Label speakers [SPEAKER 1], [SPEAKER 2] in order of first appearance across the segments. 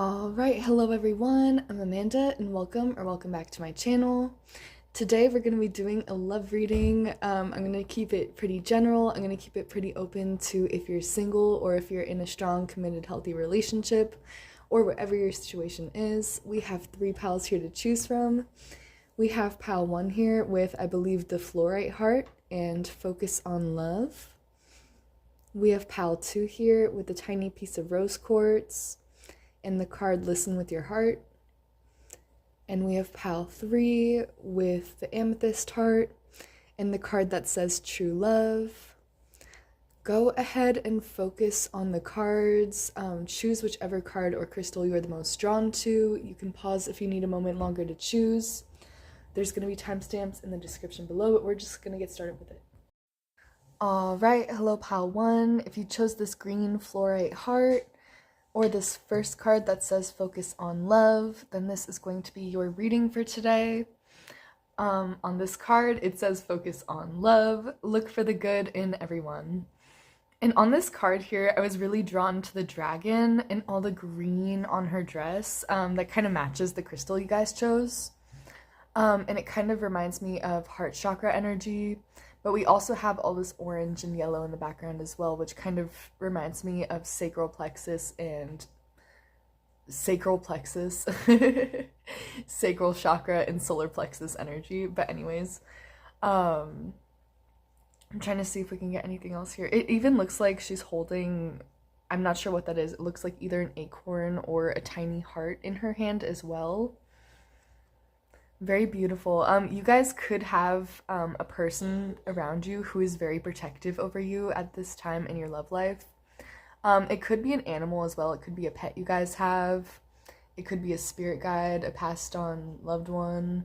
[SPEAKER 1] Alright, hello everyone, I'm Amanda and welcome back to my channel. Today we're going to be doing a love reading. I'm going to keep it pretty general. I'm going to keep it pretty open to if you're single or if you're in a strong, committed, healthy relationship or whatever your situation is. We have 3 pals here to choose from. We have pal 1 here with, I believe, the fluorite heart and focus on love. We have pal 2 here with a tiny piece of rose quartz and the card listen with your heart. And we have pal 3 with the amethyst heart and the card that says true love. Go ahead and focus on the cards. Choose whichever card or crystal you are the most drawn to. You can pause if you need a moment longer to choose. There's going to be timestamps in the description below, but we're just going to get started with it. Alright, hello pal 1. If you chose this green fluorite heart, or this first card that says focus on love, then this is going to be your reading for today. On this card, it says focus on love, look for the good in everyone. And on this card here, I was really drawn to the dragon and all the green on her dress that kind of matches the crystal you guys chose. And it kind of reminds me of heart chakra energy. But we also have all this orange and yellow in the background as well, which kind of reminds me of sacral plexus and sacral chakra and solar plexus energy. But anyways, I'm trying to see if we can get anything else here. It even looks like she's holding, I'm not sure what that is. It looks like either an acorn or a tiny heart in her hand as well. Very beautiful. You guys could have a person around you who is very protective over you at this time in your love life. It could be an animal as well. It could be a pet you guys have. It could be a spirit guide, a passed on loved one.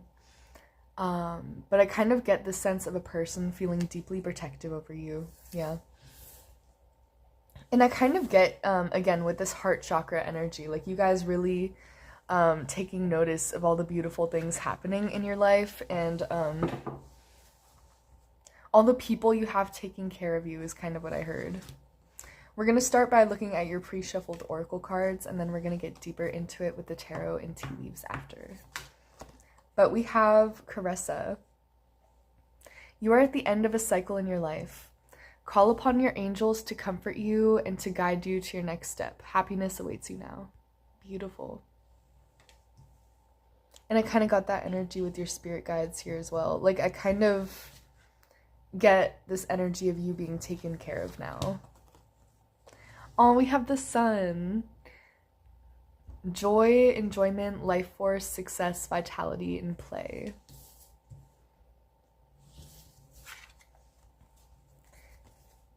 [SPEAKER 1] But I kind of get the sense of a person feeling deeply protective over you. Yeah. And I kind of get, again, with this heart chakra energy, like you guys really taking notice of all the beautiful things happening in your life and all the people you have taking care of you is kind of what I heard. We're going to start by looking at your pre-shuffled oracle cards, and then we're going to get deeper into it with the tarot and tea leaves after. But we have Caressa. You are at the end of a cycle in your life. Call upon your angels to comfort you and to guide you to your next step. Happiness awaits you now. Beautiful. And I kind of got that energy with your spirit guides here as well. Like, I kind of get this energy of you being taken care of now. Oh, we have the sun. Joy, enjoyment, life force, success, vitality, and play.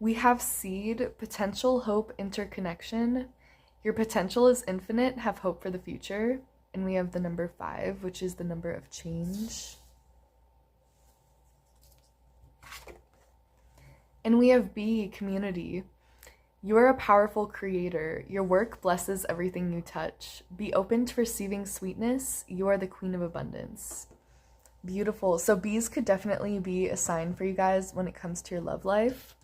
[SPEAKER 1] We have seed, potential, hope, interconnection. Your potential is infinite, have hope for the future. And we have the number 5, which is the number of change. And we have B, community. You are a powerful creator. Your work blesses everything you touch. Be open to receiving sweetness. You are the queen of abundance. Beautiful. So B's could definitely be a sign for you guys when it comes to your love life.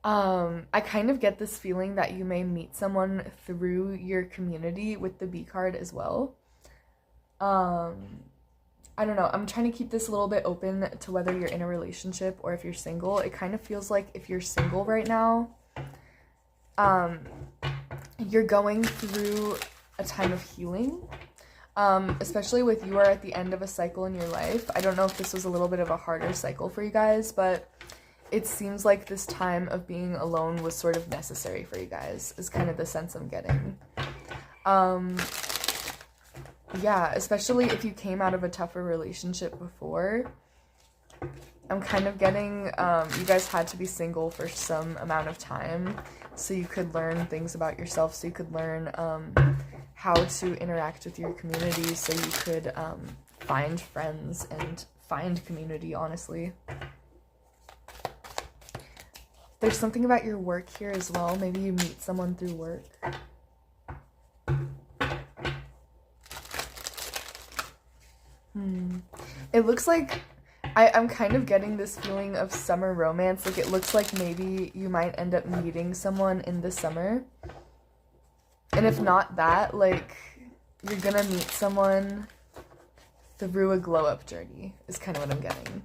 [SPEAKER 1] I kind of get this feeling that you may meet someone through your community with the B card as well. I don't know. I'm trying to keep this a little bit open to whether you're in a relationship or if you're single. It kind of feels like if you're single right now, you're going through a time of healing, especially with you are at the end of a cycle in your life. I don't know if this was a little bit of a harder cycle for you guys, but it seems like this time of being alone was sort of necessary for you guys, is kind of the sense I'm getting. Yeah, especially if you came out of a tougher relationship before. I'm kind of getting, you guys had to be single for some amount of time so you could learn things about yourself, so you could learn how to interact with your community, so you could find friends and find community, honestly. There's something about your work here as well. Maybe you meet someone through work. It looks like I'm kind of getting this feeling of summer romance. Like, it looks like maybe you might end up meeting someone in the summer. And if not that, like, you're gonna meet someone through a glow-up journey, is kind of what I'm getting.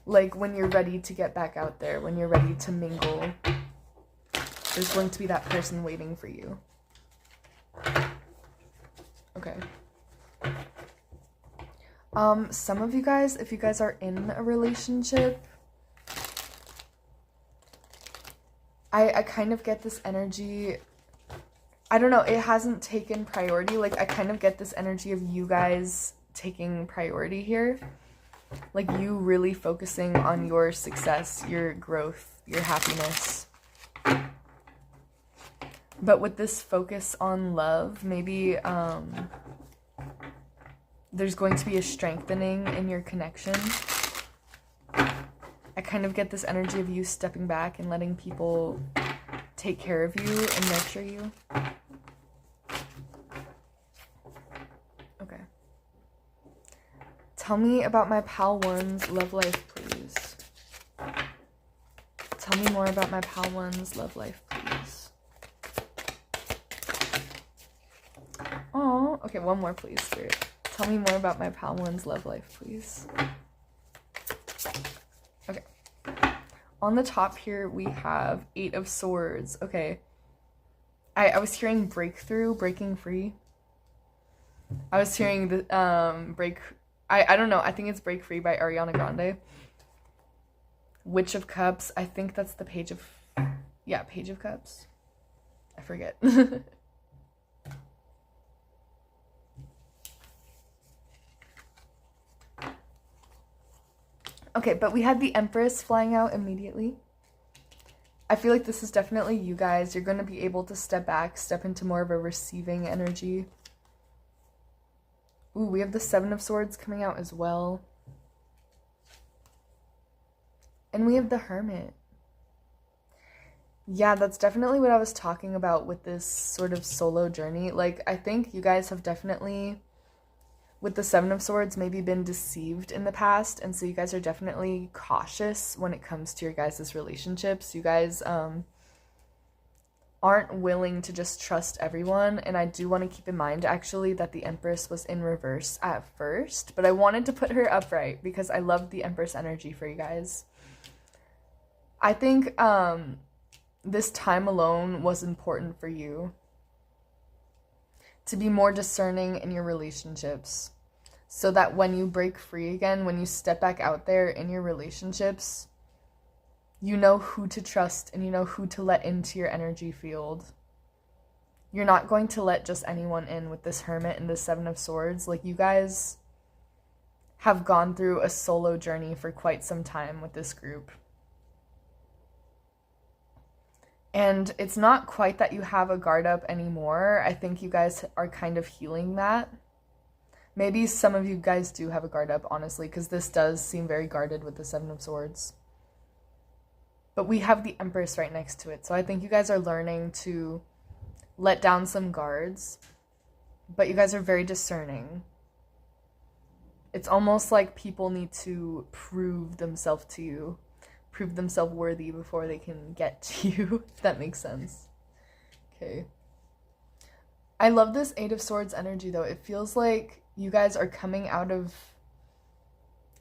[SPEAKER 1] Like, when you're ready to get back out there, when you're ready to mingle, there's going to be that person waiting for you. Okay. Some of you guys, if you guys are in a relationship, I kind of get this energy, I don't know, it hasn't taken priority. Like, I kind of get this energy of you guys taking priority here. Like, you really focusing on your success, your growth, your happiness. But with this focus on love, maybe there's going to be a strengthening in your connection. I kind of get this energy of you stepping back and letting people take care of you and nurture you. Okay. Tell me about my pal one's love life, please. Tell me more about my pal one's love life, please. Oh, okay, one more, please, Spirit. Tell me more about my pal one's love life, please. Okay. On the top here, we have 8 of Swords. Okay. I was hearing breakthrough, breaking free. I was hearing the I don't know, I think it's Break Free by Ariana Grande. Witch of Cups, I think that's the Page of Cups. I forget. Okay, but we had the Empress flying out immediately. I feel like this is definitely you guys. You're going to be able to step back, step into more of a receiving energy. Ooh, we have the 7 of Swords coming out as well. And we have the Hermit. Yeah, that's definitely what I was talking about with this sort of solo journey. Like, I think you guys have definitely, with the 7 of Swords, maybe been deceived in the past. And so you guys are definitely cautious when it comes to your guys' relationships. You guys aren't willing to just trust everyone. And I do want to keep in mind, actually, that the Empress was in reverse at first. But I wanted to put her upright because I love the Empress energy for you guys. I think this time alone was important for you to be more discerning in your relationships, so that when you break free again, when you step back out there in your relationships, you know who to trust and you know who to let into your energy field. You're not going to let just anyone in with this Hermit and the 7 of Swords. Like, you guys have gone through a solo journey for quite some time with this group. And it's not quite that you have a guard up anymore. I think you guys are kind of healing that. Maybe some of you guys do have a guard up, honestly, because this does seem very guarded with the 7 of Swords. But we have the Empress right next to it. So I think you guys are learning to let down some guards. But you guys are very discerning. It's almost like people need to prove themselves to you. Prove themselves worthy before they can get to you, if that makes sense. Okay. I love this 8 of Swords energy, though. It feels like you guys are coming out of,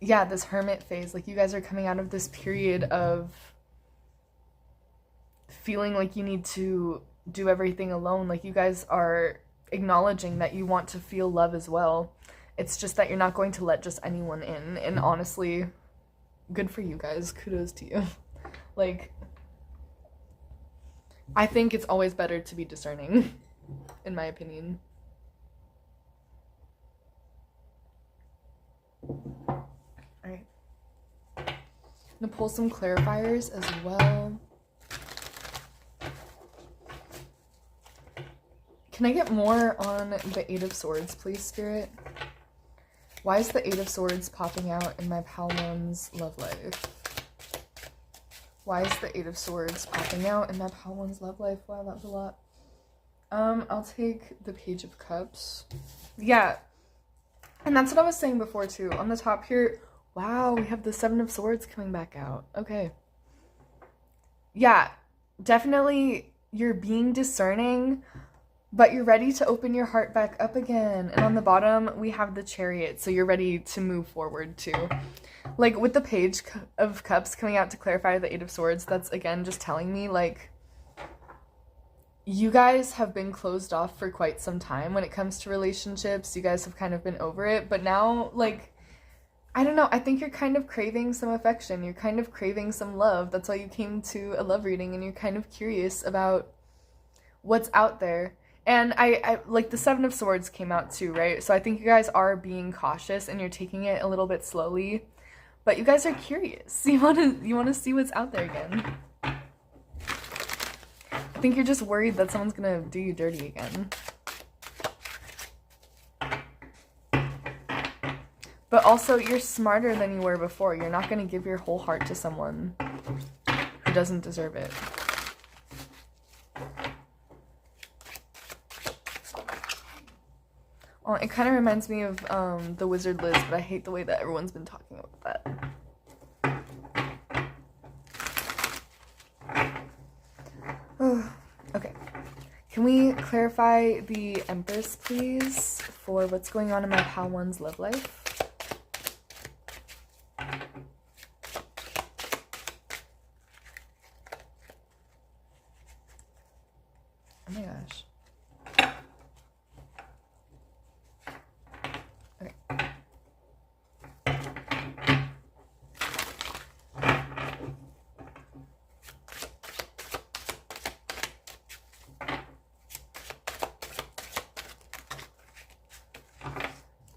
[SPEAKER 1] this Hermit phase. Like, you guys are coming out of this period of feeling like you need to do everything alone. Like, you guys are acknowledging that you want to feel love as well. It's just that you're not going to let just anyone in. And honestly, good for you guys. Kudos to you. Like, I think it's always better to be discerning, in my opinion. Alright. I'm gonna pull some clarifiers as well. Can I get more on the 8 of Swords, please, Spirit? Why is the 8 of Swords popping out in my pal one's love life? Why is the 8 of Swords popping out in my pal one's love life? Wow, that was a lot. I'll take the Page of Cups. Yeah. And that's what I was saying before, too. On the top here, wow, we have the 7 of Swords coming back out. Okay. Yeah. definitely you're being discerning, but you're ready to open your heart back up again. And on the bottom, we have the Chariot, so you're ready to move forward too. Like, with the Page of Cups coming out to clarify the Eight of Swords, that's, again, just telling me, like, you guys have been closed off for quite some time when it comes to relationships. You guys have kind of been over it, but now, like, I don't know, I think you're kind of craving some affection. You're kind of craving some love. That's why you came to a love reading, and you're kind of curious about what's out there. And I like, the Seven of Swords came out too, right? So I think you guys are being cautious and you're taking it a little bit slowly, but you guys are curious. You want to see what's out there again. I think you're just worried that someone's gonna do you dirty again. But also, you're smarter than you were before. You're not gonna give your whole heart to someone who doesn't deserve it. Well, it kind of reminds me of the Wizard Liz, but I hate the way that everyone's been talking about that. Okay. Can we clarify the Empress, please, for what's going on in my pal one's love life? Oh my gosh.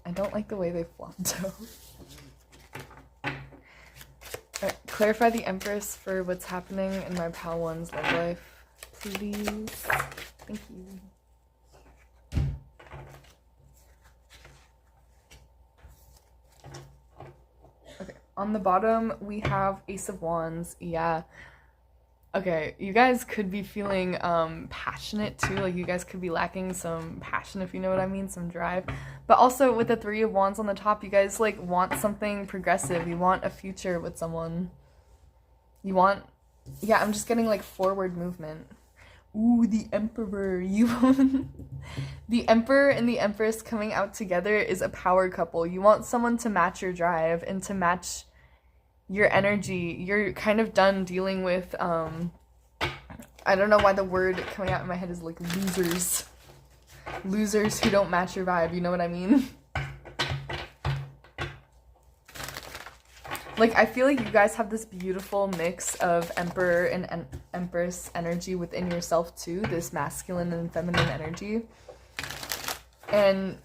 [SPEAKER 1] I don't like the way they flopped out. Alright, clarify the Empress for what's happening in my pal one's love life, please. Thank you. Okay, on the bottom we have Ace of Wands. Yeah. Okay, you guys could be feeling passionate too. Like, you guys could be lacking some passion, if you know what I mean, some drive. But also with the Three of Wands on the top, you guys like want something progressive. You want a future with someone. You want, yeah, I'm just getting like forward movement. Ooh, the Emperor. The Emperor and the Empress coming out together is a power couple. You want someone to match your drive and to match your energy. You're kind of done dealing with, I don't know why the word coming out in my head is like losers. Losers who don't match your vibe, you know what I mean? Like, I feel like you guys have this beautiful mix of Emperor and Empress energy within yourself too, this masculine and feminine energy. And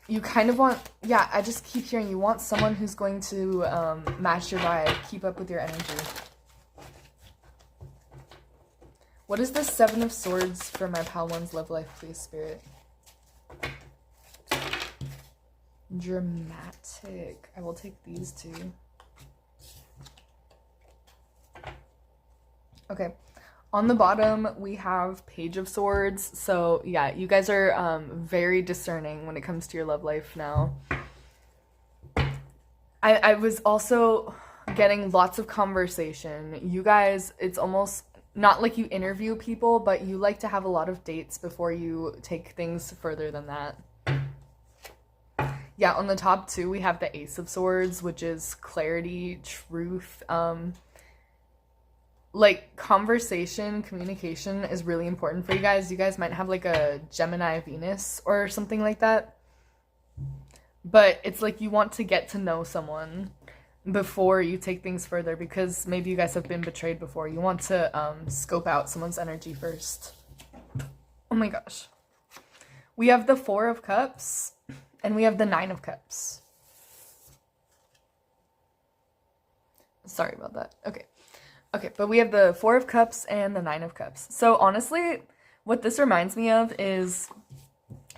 [SPEAKER 1] you kind of want, yeah, I just keep hearing you want someone who's going to match your vibe, keep up with your energy. What is the Seven of Swords for my pal one's love life, please, Spirit? Dramatic. I will take these two. Okay. On the bottom, we have Page of Swords. So, yeah, you guys are very discerning when it comes to your love life now. I was also getting lots of conversation. You guys, it's almost not like you interview people, but you like to have a lot of dates before you take things further than that. Yeah, on the top too, we have the Ace of Swords, which is clarity, truth. Like, conversation, communication is really important for you guys. You guys might have like a Gemini Venus or something like that. But it's like you want to get to know someone before you take things further, because maybe you guys have been betrayed before. You want to scope out someone's energy first. Oh my gosh. We have the Four of Cups and we have the Nine of Cups. Sorry about that. Okay, but we have the Four of Cups and the Nine of Cups. So honestly, what this reminds me of is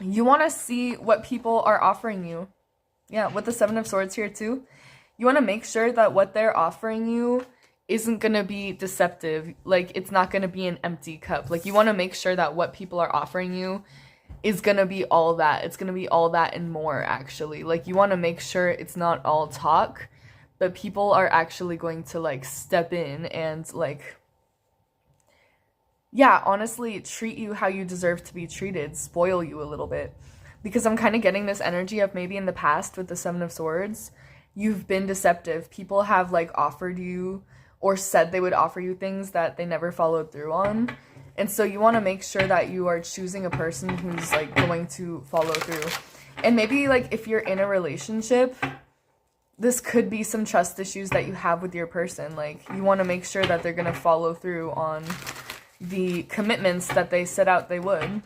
[SPEAKER 1] you want to see what people are offering you. Yeah, with the Seven of Swords here too. You want to make sure that what they're offering you isn't going to be deceptive. Like, it's not going to be an empty cup. Like, you want to make sure that what people are offering you is going to be all that. It's going to be all that and more, actually. Like, you want to make sure it's not all talk, but people are actually going to, like, step in and, like, yeah, honestly, treat you how you deserve to be treated, spoil you a little bit. Because I'm kind of getting this energy of maybe in the past with the Seven of Swords, you've been deceptive. People have like offered you or said they would offer you things that they never followed through on. And so you want to make sure that you are choosing a person who's like going to follow through. And maybe like if you're in a relationship, this could be some trust issues that you have with your person. Like you want to make sure that they're going to follow through on the commitments that they set out they would.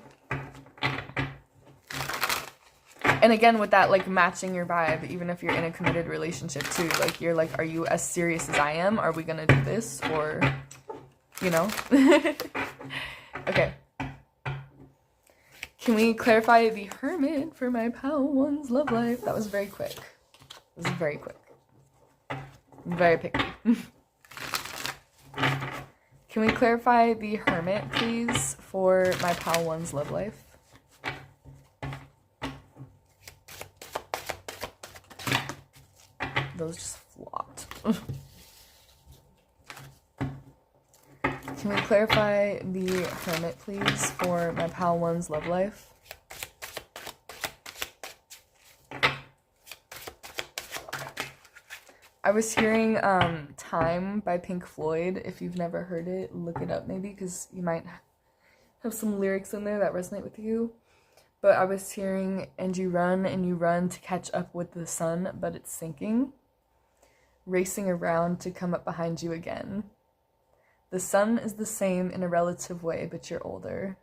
[SPEAKER 1] And again, with that, like, matching your vibe, even if you're in a committed relationship, too. Like, you're like, are you as serious as I am? Are we gonna do this? Or, you know? Okay. Can we clarify the Hermit for my pal one's love life? That was very quick. It was very quick. Very picky. Can we clarify the Hermit, please, for my pal one's love life? Those just flopped. Can we clarify the Hermit, please, for my pal one's love life? I was hearing Time by Pink Floyd. If you've never heard it, look it up maybe, because you might have some lyrics in there that resonate with you. But I was hearing, and you run to catch up with the sun, but it's sinking. Racing around to come up behind you again. The sun is the same in a relative way, but you're older.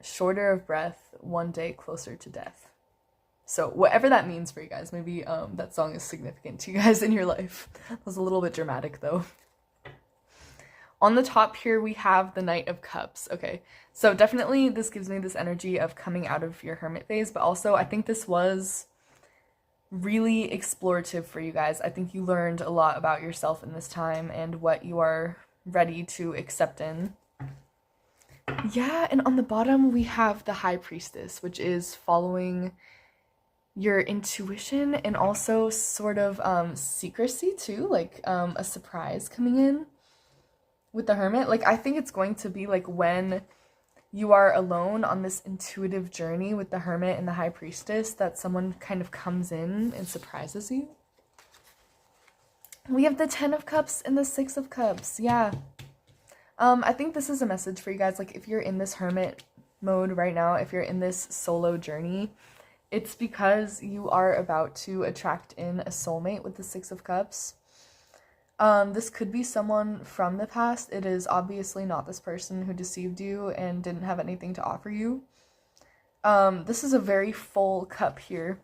[SPEAKER 1] Shorter of breath, one day closer to death. So whatever that means for you guys, maybe that song is significant to you guys in your life. That was a little bit dramatic though. On the top here, we have the Knight of Cups. Okay, so definitely this gives me this energy of coming out of your hermit phase, but also I think this was really explorative for you guys. I think you learned a lot about yourself in this time and what you are ready to accept in. Yeah, and on the bottom we have the High Priestess, which is following your intuition and also sort of secrecy too, like a surprise coming in with the Hermit. Like I think it's going to be like when you are alone on this intuitive journey with the Hermit and the High Priestess, that someone kind of comes in and surprises you. We have the 10 of Cups and the 6 of Cups. Yeah. I think this is a message for you guys. Like if you're in this Hermit mode right now, if you're in this solo journey, it's because you are about to attract in a soulmate with the 6 of Cups. This could be someone from the past. It is obviously not this person who deceived you and didn't have anything to offer you. This is a very full cup here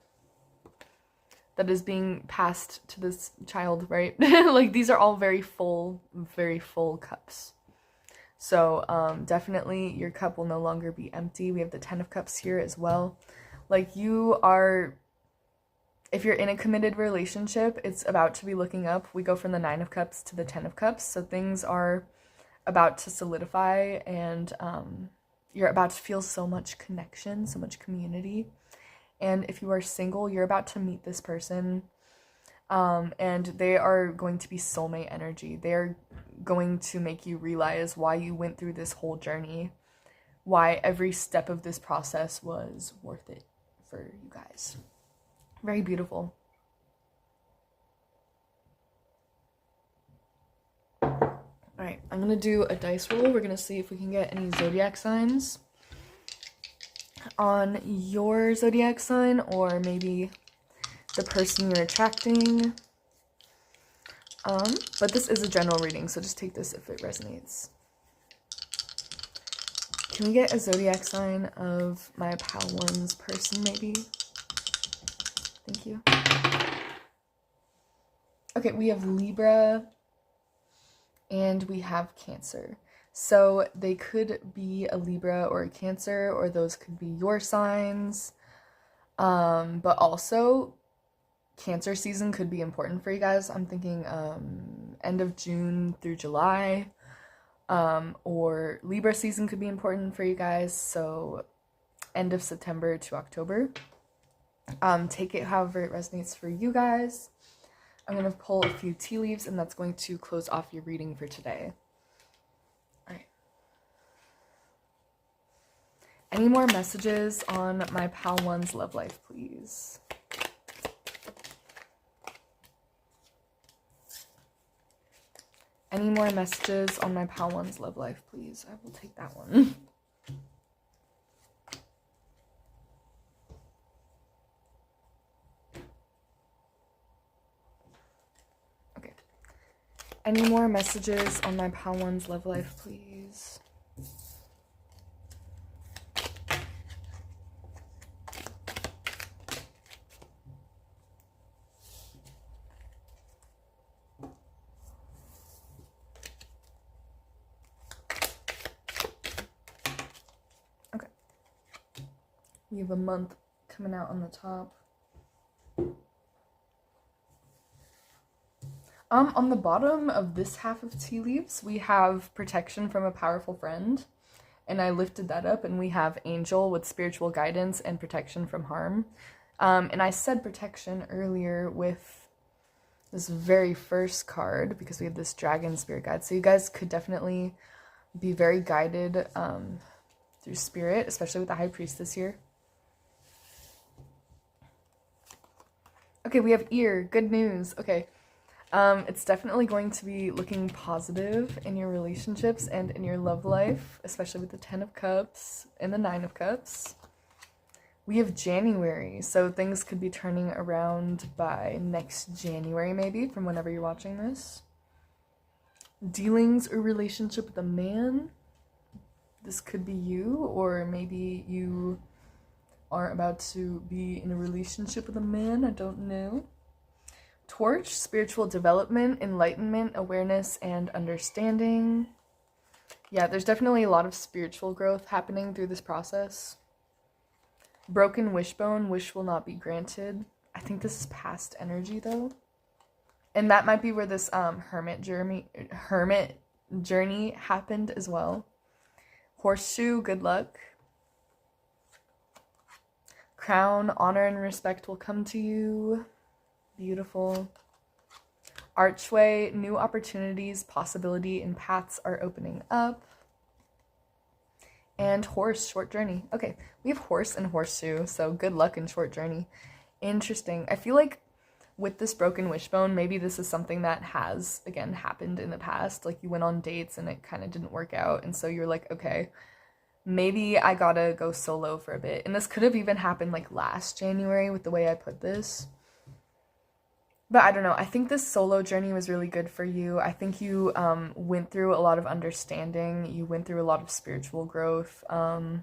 [SPEAKER 1] that is being passed to this child, right? Like these are all very full cups. So definitely your cup will no longer be empty. We have the 10 of Cups here as well. Like you are, if you're in a committed relationship, it's about to be looking up. We go from the 9 of Cups to the 10 of Cups. So things are about to solidify and you're about to feel so much connection, so much community. And if you are single, you're about to meet this person and they are going to be soulmate energy. They're going to make you realize why you went through this whole journey, why every step of this process was worth it for you guys. Very beautiful. Alright, I'm going to do a dice roll. We're going to see if we can get any zodiac signs on your zodiac sign or maybe the person you're attracting. But this is a general reading, so just take this if it resonates. Can we get a zodiac sign of my pal one's person, maybe? Thank you. Okay, we have Libra and we have Cancer. So they could be a Libra or a Cancer, or those could be your signs. But also Cancer season could be important for you guys. I'm thinking end of June through July. Or Libra season could be important for you guys. So end of September to October. Take it however it resonates for you guys. I'm going to pull a few tea leaves and that's going to close off your reading for today. Alright. Any more messages on my Pal 1's love life, please? Any more messages on my Pal 1's love life, please? I will take that one. Okay. Any more messages on my Pal 1's love life, please? We have a month coming out on the top. On the bottom of this half of tea leaves, we have protection from a powerful friend. And I lifted that up, and we have angel with spiritual guidance and protection from harm. And I said protection earlier with this very first card because we have this dragon spirit guide. So you guys could definitely be very guided through spirit, especially with the high priestess here. Okay, we have ear. Good news. Okay. It's definitely going to be looking positive in your relationships and in your love life, especially with the 10 of Cups and the 9 of Cups. We have January, so things could be turning around by next January, maybe, from whenever you're watching this. Dealings or relationship with a man. This could be you, or maybe you are about to be in a relationship with a man, I don't know. Torch, spiritual development, enlightenment, awareness, and understanding. Yeah, there's definitely a lot of spiritual growth happening through this process. Broken wishbone, wish will not be granted. I think this is past energy, though. And that might be where this hermit journey happened as well. Horseshoe, good luck. Crown, honor and respect will come to you. Beautiful. Archway, new opportunities, possibility, and paths are opening up. And horse, short journey. Okay, we have horse and horseshoe, so good luck and short journey. Interesting. I feel like with this broken wishbone, maybe this is something that has, again, happened in the past. Like you went on dates and it kind of didn't work out, and so you're like, okay, maybe I gotta go solo for a bit. And this could have even happened like last January with the way I put this. But I don't know. I think this solo journey was really good for you. I think you went through a lot of understanding. You went through a lot of spiritual growth. And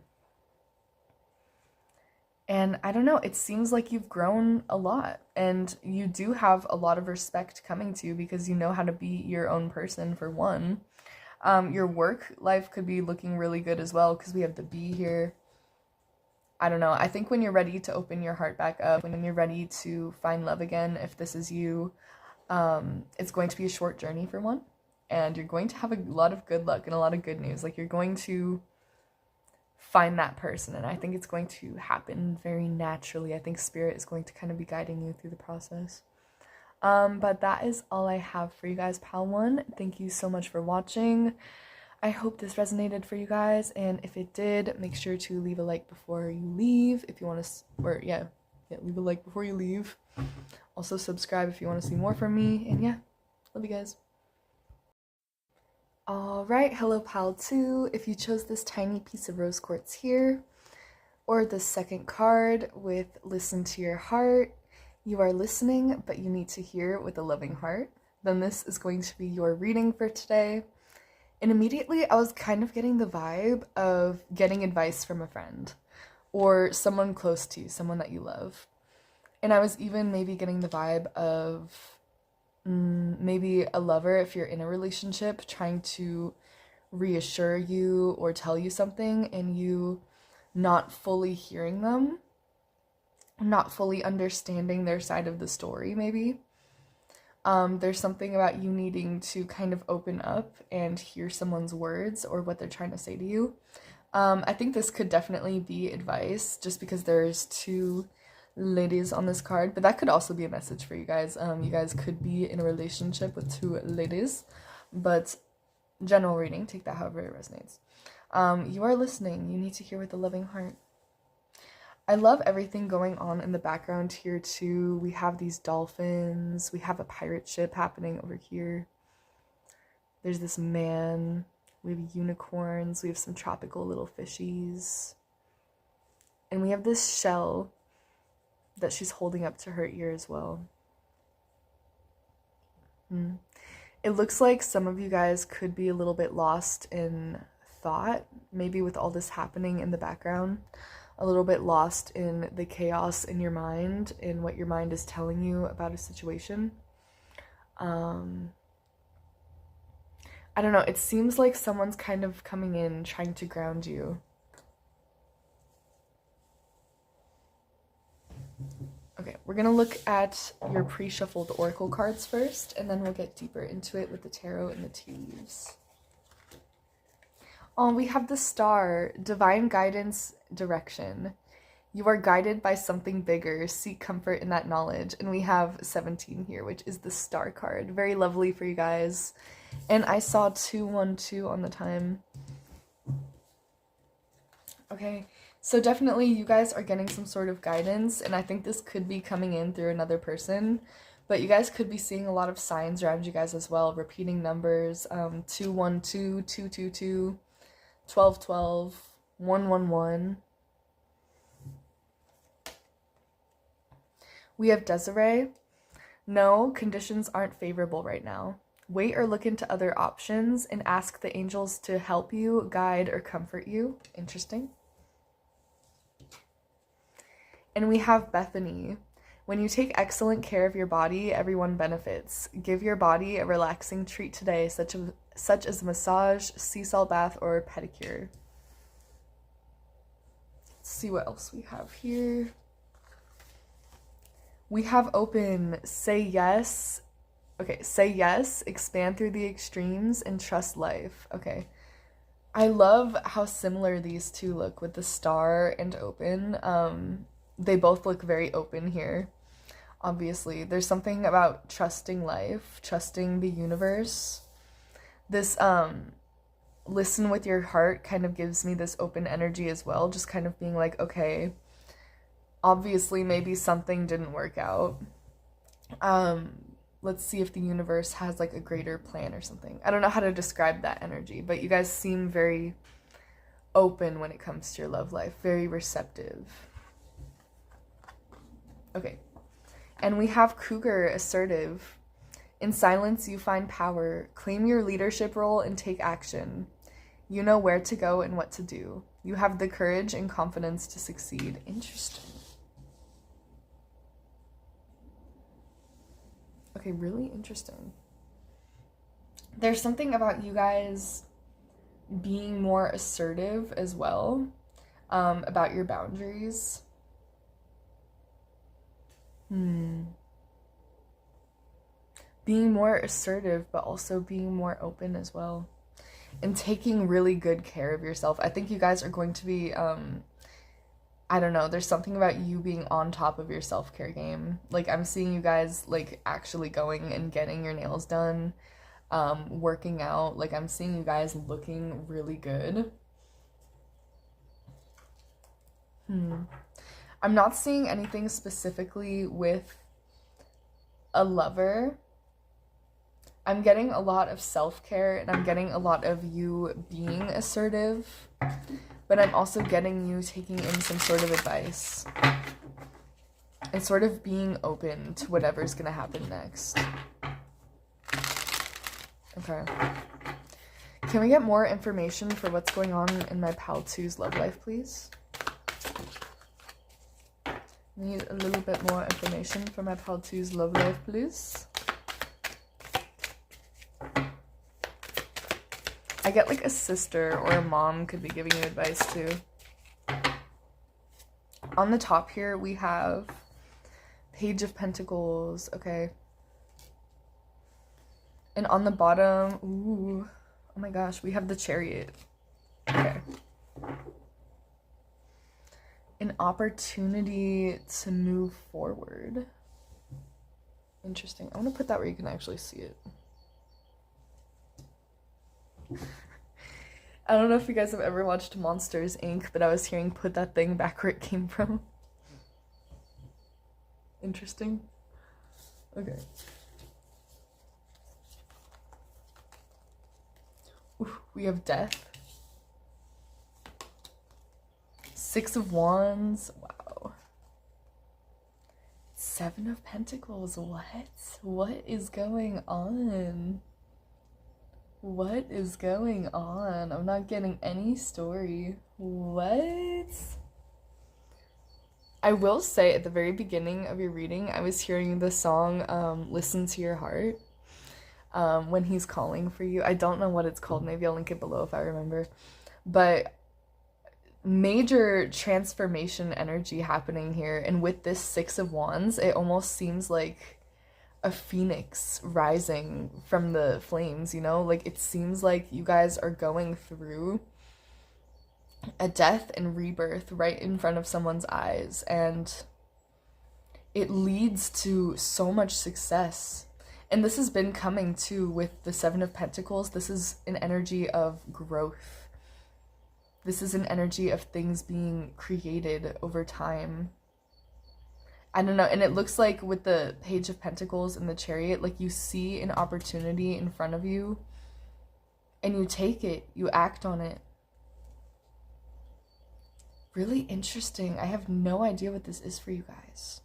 [SPEAKER 1] I don't know. It seems like you've grown a lot. And you do have a lot of respect coming to you because you know how to be your own person, for one. Your work life could be looking really good as well because we have the bee here. I don't know. I think when you're ready to open your heart back up, when you're ready to find love again, if this is you, it's going to be a short journey for one. And you're going to have a lot of good luck and a lot of good news. Like you're going to find that person. And I think it's going to happen very naturally. I think spirit is going to kind of be guiding you through the process. But that is all I have for you guys, Pal 1. Thank you so much for watching. I hope this resonated for you guys, and if it did, make sure to leave a like before you leave if you want to, leave a like before you leave. Also subscribe if you want to see more from me, and yeah, love you guys. Alright, hello Pal 2. If you chose this tiny piece of rose quartz here, or the second card with listen to your heart, you are listening, but you need to hear with a loving heart, then this is going to be your reading for today. And immediately I was kind of getting the vibe of getting advice from a friend or someone close to you, someone that you love. And I was even maybe getting the vibe of maybe a lover, if you're in a relationship, trying to reassure you or tell you something and you not fully hearing them, not fully understanding their side of the story, maybe. There's something about you needing to kind of open up and hear someone's words or what they're trying to say to you. I think this could definitely be advice just because there's 2 ladies on this card, but that could also be a message for you guys. You guys could be in a relationship with 2 ladies, but general reading, take that however it resonates. You are listening. You need to hear with a loving heart. I love everything going on in the background here too. We have these dolphins. We have a pirate ship happening over here. There's this man. We have unicorns. We have some tropical little fishies. And we have this shell that she's holding up to her ear as well. It looks like some of you guys could be a little bit lost in thought, maybe with all this happening in the background. A little bit lost in the chaos in your mind, in what your mind is telling you about a situation. I don't know, it seems like someone's kind of coming in, trying to ground you. Okay, we're gonna look at your pre-shuffled oracle cards first, and then we'll get deeper into it with the tarot and the tea leaves. Oh, we have the star, divine guidance, direction. You are guided by something bigger. Seek comfort in that knowledge. And we have 17 here, which is the star card. Very lovely for you guys. And I saw 212 on the time. Okay, so definitely you guys are getting some sort of guidance, and I think this could be coming in through another person. But you guys could be seeing a lot of signs around you guys as well, repeating numbers, 212, 222, 1212, 111. We have Desiree. No, conditions aren't favorable right now. Wait or look into other options and ask the angels to help you, guide, or comfort you. Interesting. And we have Bethany. When you take excellent care of your body, everyone benefits. Give your body a relaxing treat today, such as a massage, sea salt bath, or pedicure. Let's see what else we have here. We have open, say yes. Okay, say yes, expand through the extremes, and trust life. Okay. I love how similar these two look with the star and open. They both look very open here. Obviously, there's something about trusting life, trusting the universe. This listen with your heart kind of gives me this open energy as well, just kind of being like, okay, obviously maybe something didn't work out. Let's see if the universe has like a greater plan or something. I don't know how to describe that energy, but you guys seem very open when it comes to your love life, very receptive. Okay. And we have Cougar, assertive. In silence, you find power. Claim your leadership role and take action. You know where to go and what to do. You have the courage and confidence to succeed. Interesting. Okay, really interesting. There's something about you guys being more assertive as well, about your boundaries. Being more assertive, but also being more open as well. And taking really good care of yourself. I think you guys are going to be, I don't know, there's something about you being on top of your self-care game. Like, I'm seeing you guys, like, actually going and getting your nails done, working out. Like, I'm seeing you guys looking really good. I'm not seeing anything specifically with a lover. I'm getting a lot of self-care, and I'm getting a lot of you being assertive, but I'm also getting you taking in some sort of advice and sort of being open to whatever's gonna happen next. Okay. Can we get more information for what's going on in my pal 2's love life, please? Need a little bit more information for my pal 2's love life, please. I get like a sister or a mom could be giving you advice too. On the top here, we have Page of Pentacles. Okay. And on the bottom, ooh, oh my gosh, we have the Chariot. Okay. An opportunity to move forward. Interesting. I want to put that where you can actually see it. I don't know if you guys have ever watched Monsters, Inc., but I was hearing put that thing back where it came from. Interesting. Okay. Ooh, we have death. Six of Wands. Wow. Seven of Pentacles. What? What is going on? What is going on? I'm not getting any story. What? I will say at the very beginning of your reading, I was hearing the song Listen to Your Heart when he's calling for you. I don't know what it's called. Maybe I'll link it below if I remember. But major transformation energy happening here. And with this Six of Wands, it almost seems like a phoenix rising from the flames, you know? Like, it seems like you guys are going through a death and rebirth right in front of someone's eyes, and it leads to so much success. And this has been coming too with the Seven of Pentacles. This is an energy of growth. This is an energy of things being created over time. I don't know, and it looks like with the Page of Pentacles and the Chariot, like you see an opportunity in front of you and you take it, you act on it. Really interesting. I have no idea what this is for you guys.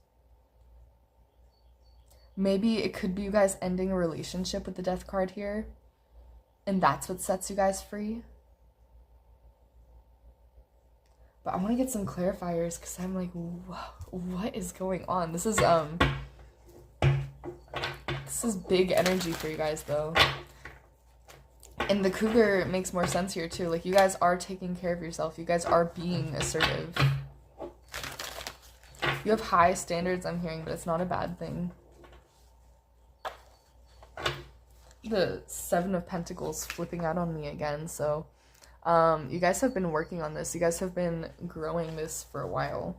[SPEAKER 1] Maybe it could be you guys ending a relationship with the Death card here, and that's what sets you guys free. But I want to get some clarifiers because I'm like, whoa, what is going on? This is big energy for you guys though. And the cougar makes more sense here too. Like, you guys are taking care of yourself. You guys are being assertive. You have high standards, I'm hearing, but it's not a bad thing. The Seven of Pentacles flipping out on me again, so you guys have been working on this. You guys have been growing this for a while.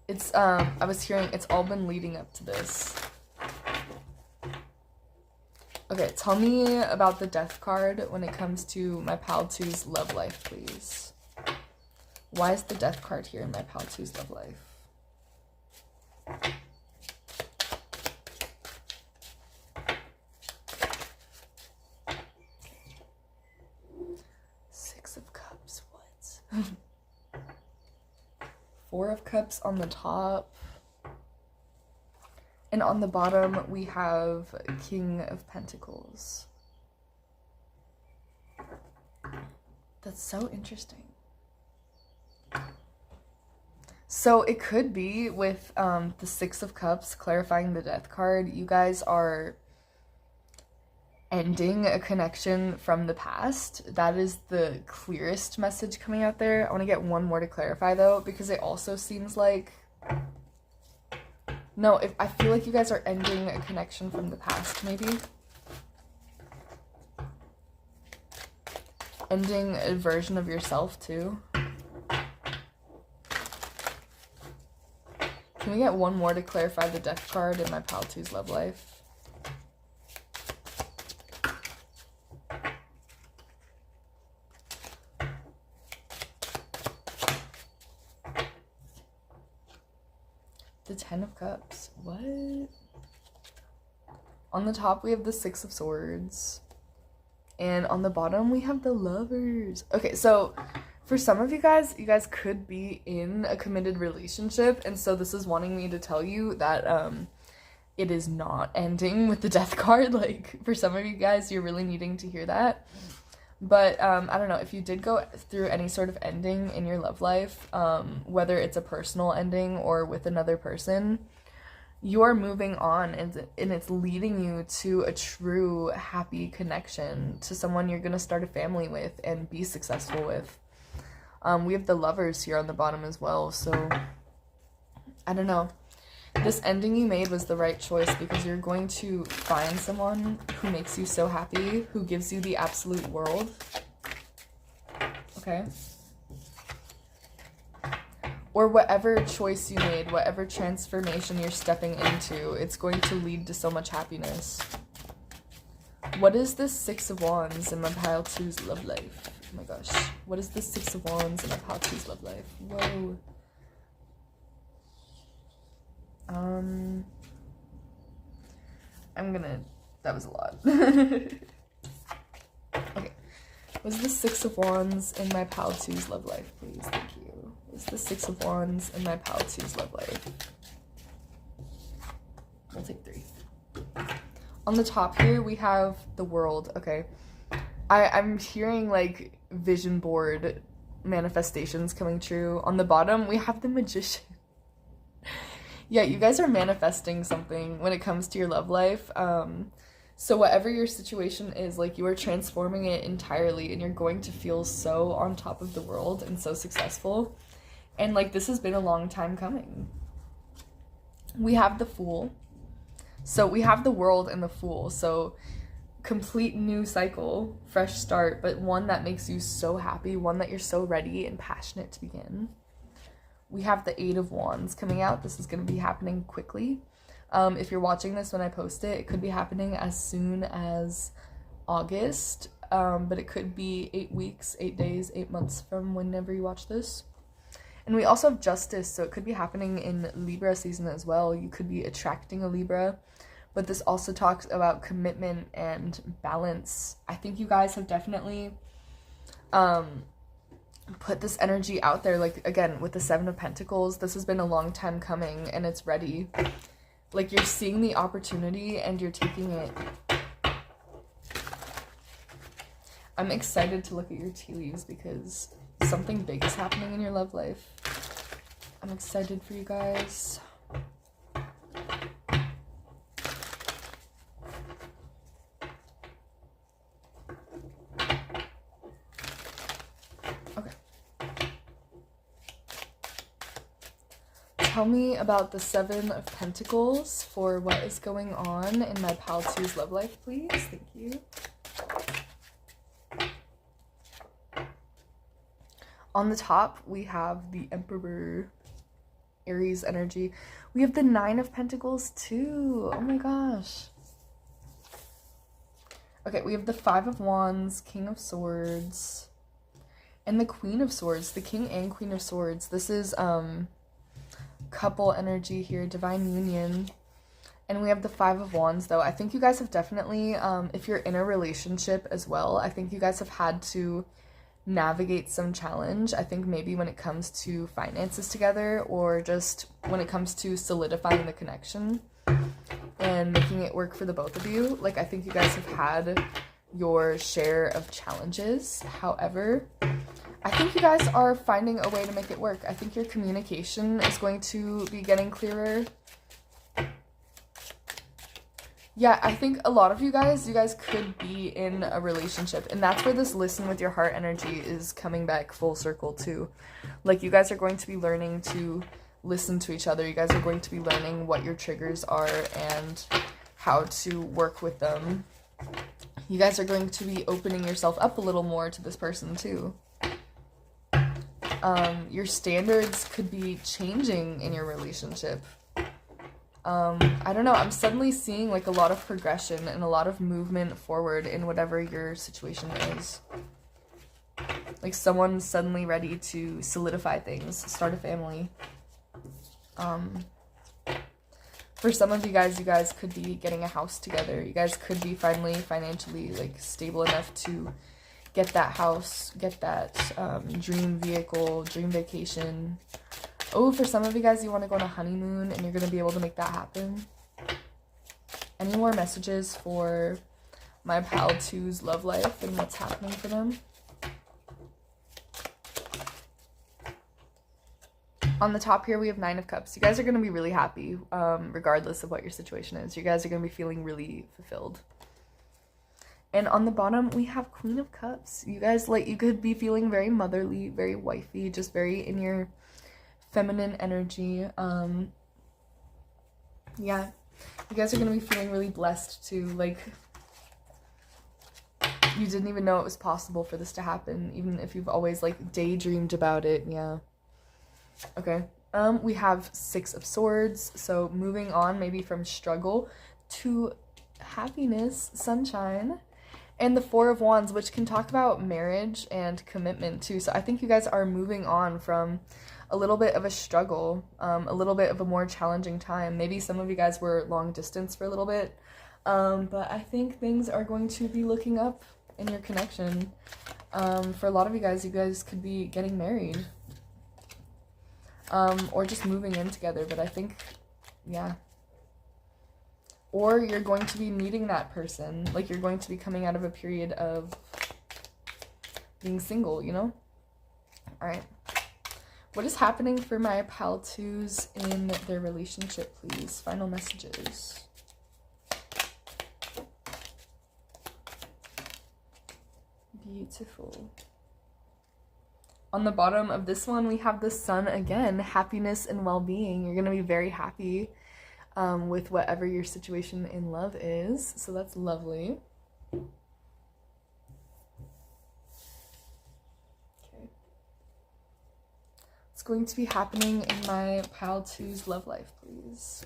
[SPEAKER 1] It's I was hearing it's all been leading up to this. Okay, tell me about the Death card when it comes to my pal 2's love life, please. Why is the Death card here in my pal 2's love life? Six of Cups, what? Four of Cups on the top. And on the bottom, we have King of Pentacles. That's so interesting. So it could be with the Six of Cups, clarifying the Death card, you guys are ending a connection from the past. That is the clearest message coming out there. I want to get one more to clarify, though, because it also seems like... No, I feel like you guys are ending a connection from the past, maybe. Ending a version of yourself, too. Can we get one more to clarify the Death card in my pal 2's love life? The Ten of Cups. What? On the top, we have the Six of Swords. And on the bottom, we have the Lovers. Okay, so for some of you guys could be in a committed relationship. And so this is wanting me to tell you that it is not ending with the Death card. Like, for some of you guys, you're really needing to hear that. But I don't know, if you did go through any sort of ending in your love life, whether it's a personal ending or with another person, you're moving on, and it's leading you to a true happy connection, to someone you're going to start a family with and be successful with. We have the Lovers here on the bottom as well, so I don't know. This ending you made was the right choice because you're going to find someone who makes you so happy, who gives you the absolute world. Okay? Or whatever choice you made, whatever transformation you're stepping into, it's going to lead to so much happiness. What is this Six of Wands in my pile two's love life? Oh my gosh. What is this Six of Wands in my pile two's love life? Whoa. That was a lot. Okay. What's the Six of Wands in my pile two's love life, please? Thank you. What's the Six of Wands in my pile two's love life? We'll take 3. On the top here, we have the World. Okay. I'm hearing, like, vision board manifestations coming true. On the bottom, we have the Magician. Yeah, you guys are manifesting something when it comes to your love life. So whatever your situation is, like, you are transforming it entirely, and you're going to feel so on top of the world and so successful. And, like, this has been a long time coming. We have the Fool. So we have the World and the Fool. So complete new cycle, fresh start, but one that makes you so happy, one that you're so ready and passionate to begin. We have the Eight of Wands coming out. This is going to be happening quickly. If you're watching this when I post it, it could be happening as soon as August, but it could be 8 weeks, 8 days, 8 months from whenever you watch this. And we also have Justice, so it could be happening in Libra season as well. You could be attracting a Libra, but this also talks about commitment and balance. I think you guys have definitely put this energy out there. Like, again, with the Seven of Pentacles, this has been a long time coming, and it's ready. Like, you're seeing the opportunity and you're taking it. I'm excited to look at your tea leaves because something big is happening in your love life. I'm excited for you guys. Okay. Tell me about the Seven of Pentacles for what is going on in my pal two's love life, please. Thank you. On the top, we have the Emperor, Aries energy. We have the Nine of Pentacles too. Oh my gosh. Okay, we have the Five of Wands, King of Swords, and the Queen of Swords. The King and Queen of Swords. This is couple energy here, divine union. And we have the Five of Wands though. I think you guys have definitely, if you're in a relationship as well, I think you guys have had to navigate some challenge. I think maybe when it comes to finances together, or just when it comes to solidifying the connection and making it work for the both of you. Like, I think you guys have had your share of challenges. However, I think you guys are finding a way to make it work. I think your communication is going to be getting clearer. Yeah, I think a lot of you guys could be in a relationship, and that's where this listen with your heart energy is coming back full circle too. Like, you guys are going to be learning to listen to each other. You guys are going to be learning what your triggers are and how to work with them. You guys are going to be opening yourself up a little more to this person too. Your standards could be changing in your relationship. I don't know, I'm suddenly seeing like a lot of progression and a lot of movement forward in whatever your situation is. Like, someone's suddenly ready to solidify things, start a family. For some of you guys could be getting a house together. You guys could be finally financially like stable enough to get that house, get that dream vehicle, dream vacation. Oh, for some of you guys, you want to go on a honeymoon and you're going to be able to make that happen. Any more messages for my pal two's love life and what's happening for them? On the top here, we have Nine of Cups. You guys are going to be really happy, regardless of what your situation is. You guys are going to be feeling really fulfilled. And on the bottom, we have Queen of Cups. You guys, like, you could be feeling very motherly, very wifey, just very in your feminine energy. Yeah, you guys are gonna be feeling really blessed too. Like, you didn't even know it was possible for this to happen, even if you've always like daydreamed about it. Yeah. Okay. We have Six of Swords, so moving on maybe from struggle to happiness, sunshine. And the Four of Wands, which can talk about marriage and commitment too. So I think you guys are moving on from a little bit of a struggle, a little bit of a more challenging time. Maybe some of you guys were long distance for a little bit, but I think things are going to be looking up in your connection. For a lot of you guys could be getting married, or just moving in together, but I think, yeah. Or you're going to be meeting that person, like you're going to be coming out of a period of being single, you know? All right. What is happening for my pal twos in their relationship, please? Final messages. Beautiful. On the bottom of this one, we have the sun again. Happiness and well-being. You're going to be very happy with whatever your situation in love is. So that's lovely. Okay. What's going to be happening in my pal two's love life, please?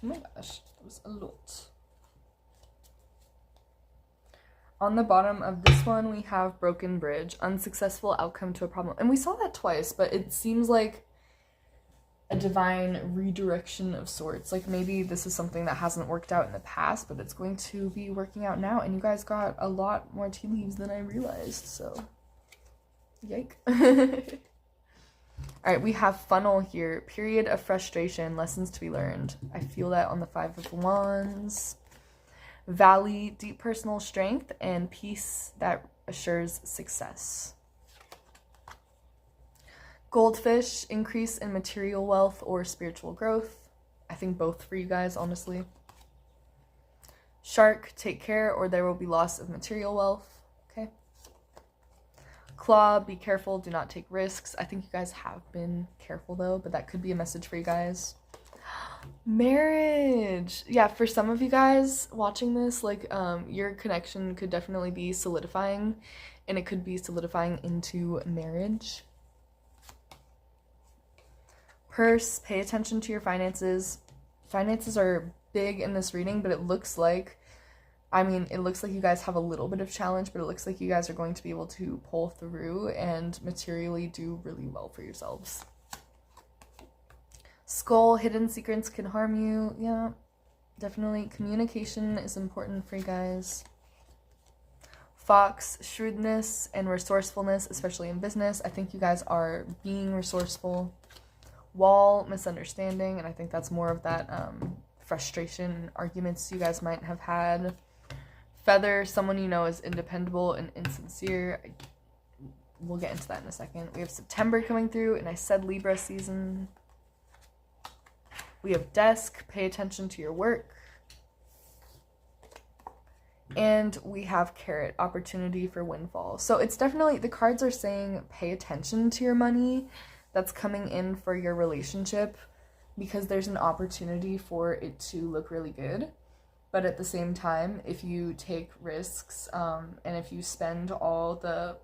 [SPEAKER 1] Oh my gosh, that was a lot. On the bottom of this one, we have broken bridge, unsuccessful outcome to a problem. And we saw that twice, but it seems like a divine redirection of sorts. Like maybe this is something that hasn't worked out in the past, but it's going to be working out now. And you guys got a lot more tea leaves than I realized, so yike. All right, we have funnel here. Period of frustration, lessons to be learned. I feel that on the Five of Wands. Valley, deep personal strength, and peace that assures success. Goldfish, increase in material wealth or spiritual growth. I think both for you guys, honestly. Shark, take care or there will be loss of material wealth. Okay. Claw, be careful, do not take risks. I think you guys have been careful though, but that could be a message for you guys. Marriage. Yeah, for some of you guys watching this, like your connection could definitely be solidifying, and it could be solidifying into marriage. Purse, pay attention to your finances. Finances are big in this reading, but it looks like, it looks like you guys have a little bit of challenge, but it looks like you guys are going to be able to pull through and materially do really well for yourselves. Skull, hidden secrets can harm you. Yeah, definitely. Communication is important for you guys. Fox, shrewdness and resourcefulness, especially in business. I think you guys are being resourceful. Wall, misunderstanding, and I think that's more of that frustration and arguments you guys might have had. Feather, someone you know is independable and insincere. We'll get into that in a second. We have September coming through, and I said Libra season. We have desk, pay attention to your work. And we have carrot, opportunity for windfall. So it's definitely, the cards are saying pay attention to your money that's coming in for your relationship, because there's an opportunity for it to look really good. But at the same time, if you take risks and if you spend all the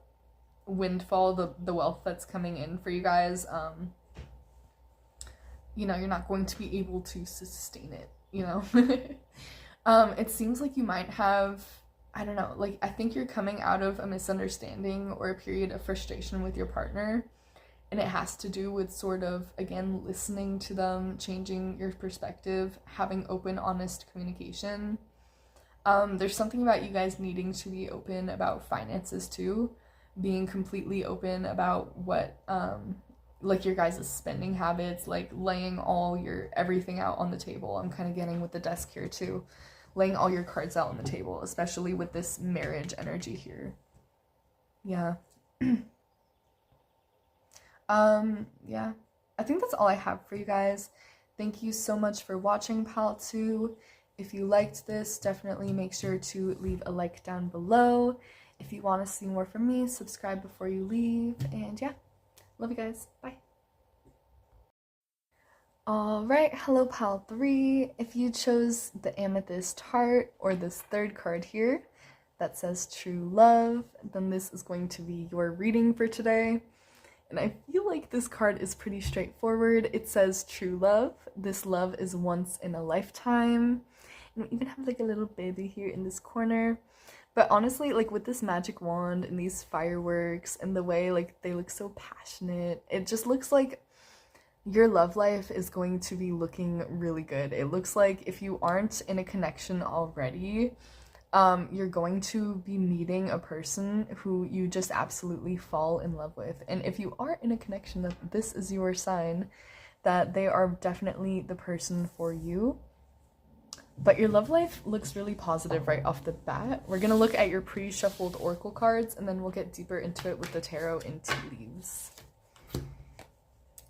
[SPEAKER 1] windfall, the wealth that's coming in for you guys, you know, you're not going to be able to sustain it, you know? It seems like you might have, I don't know, like I think you're coming out of a misunderstanding or a period of frustration with your partner, and it has to do with sort of, again, listening to them, changing your perspective, having open, honest communication. There's something about you guys needing to be open about finances too, being completely open about what, like your guys' spending habits, like laying all your everything out on the table. I'm kind of getting with the desk here too, laying all your cards out on the table, especially with this marriage energy here. Yeah. Yeah, I think that's all I have for you guys. Thank you so much for watching, Pal 2. If you liked this, definitely make sure to leave a like down below. If you want to see more from me, subscribe before you leave. And yeah, love you guys. Bye. Alright, hello Pal 3. If you chose the Amethyst Heart or this third card here, that says true love, then this is going to be your reading for today. And I feel like this card is pretty straightforward. It says true love. This love is once in a lifetime. And we even have like a little baby here in this corner. But honestly, like with this magic wand and these fireworks and the way like they look so passionate, it just looks like your love life is going to be looking really good. It looks like if you aren't in a connection already, you're going to be meeting a person who you just absolutely fall in love with. And if you are in a connection, that this is your sign that they are definitely the person for you. But your love life looks really positive right off the bat. We're gonna look at your pre-shuffled oracle cards, and then we'll get deeper into it with the tarot and tea leaves.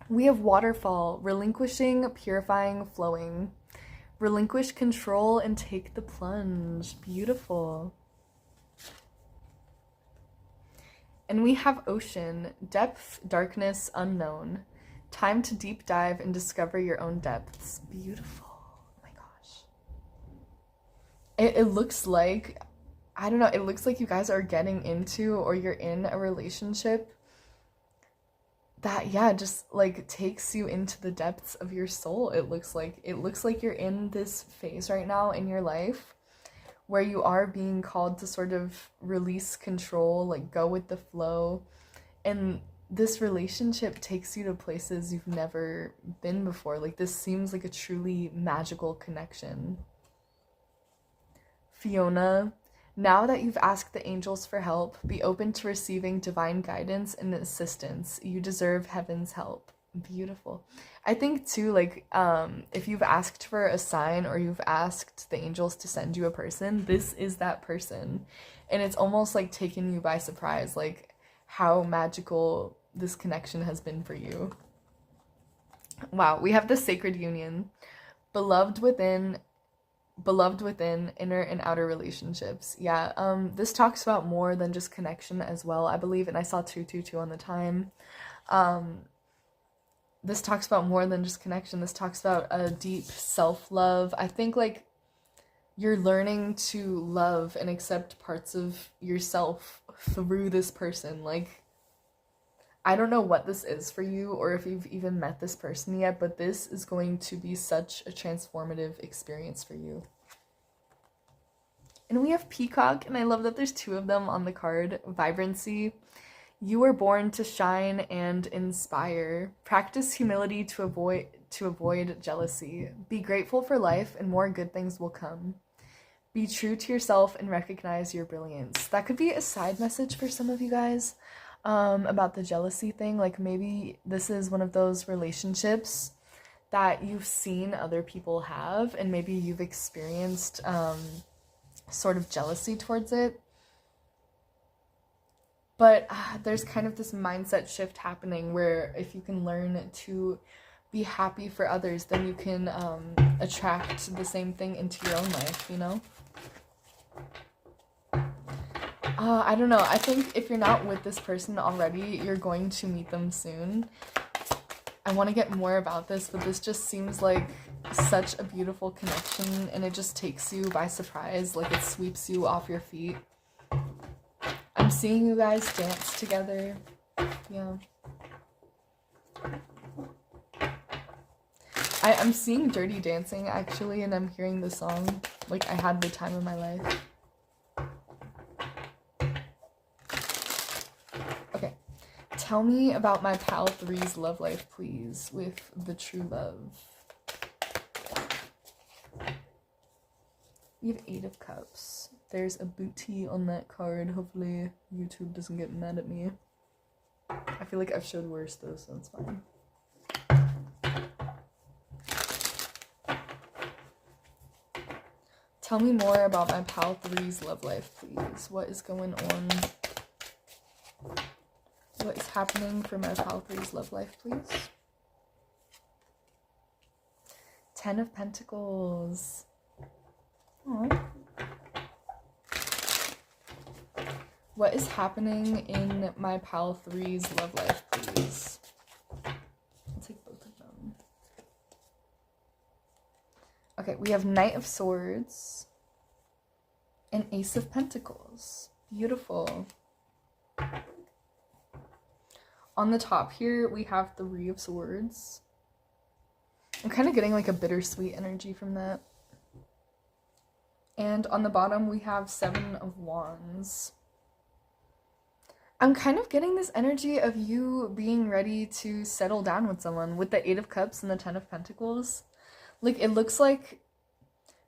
[SPEAKER 1] We have waterfall, relinquishing, purifying, flowing. Relinquish control and take the plunge. Beautiful. And we have ocean, depth, darkness, unknown. Time to deep dive and discover your own depths. Beautiful. Oh my gosh. It looks like, I don't know, it looks like you guys are getting into, or you're in a relationship that, yeah, just like takes you into the depths of your soul. It looks like you're in this phase right now in your life where you are being called to sort of release control, like go with the flow. And this relationship takes you to places you've never been before. Like this seems like a truly magical connection. Fiona, now that you've asked the angels for help, be open to receiving divine guidance and assistance. You deserve heaven's help. Beautiful. I think too, like, if you've asked for a sign or you've asked the angels to send you a person, this is that person. And it's almost like taking you by surprise, like how magical this connection has been for you. Wow, we have the sacred union. Beloved within, inner and outer relationships. Yeah, this talks about more than just connection as well, I believe, and I saw 222 on the time. This talks about more than just connection. This talks about a deep self-love. I think like you're learning to love and accept parts of yourself through this person. Like, I don't know what this is for you or if you've even met this person yet, but this is going to be such a transformative experience for you. And we have peacock, and I love that there's two of them on the card. Vibrancy. You were born to shine and inspire. Practice humility to avoid jealousy. Be grateful for life and more good things will come. Be true to yourself and recognize your brilliance. That could be a side message for some of you guys. About the jealousy thing. Like maybe this is one of those relationships that you've seen other people have, and maybe you've experienced sort of jealousy towards it. But there's kind of this mindset shift happening where if you can learn to be happy for others, then you can attract the same thing into your own life, you know? I don't know. I think if you're not with this person already, you're going to meet them soon. I want to get more about this, but this just seems like such a beautiful connection, and it just takes you by surprise. Like, it sweeps you off your feet. I'm seeing you guys dance together. Yeah. I'm seeing Dirty Dancing, actually, and I'm hearing the song. Like, I had the time of my life. Tell me about my pal 3's love life, please, with the true love. We have 8 of Cups. There's a booty on that card. Hopefully YouTube doesn't get mad at me. I feel like I've showed worse though, so it's fine. Tell me more about my pal 3's love life, please. What is going on? What is happening for my pal 3's love life, please? 10 of Pentacles. Aww. What is happening in my pal 3's love life, please? I'll take both of them. Okay, we have Knight of Swords An Ace of Pentacles. Beautiful. On the top here, we have the Three of Swords. I'm kind of getting like a bittersweet energy from that. And on the bottom, we have Seven of Wands. I'm kind of getting this energy of you being ready to settle down with someone with the Eight of Cups and the Ten of Pentacles. Like, it looks like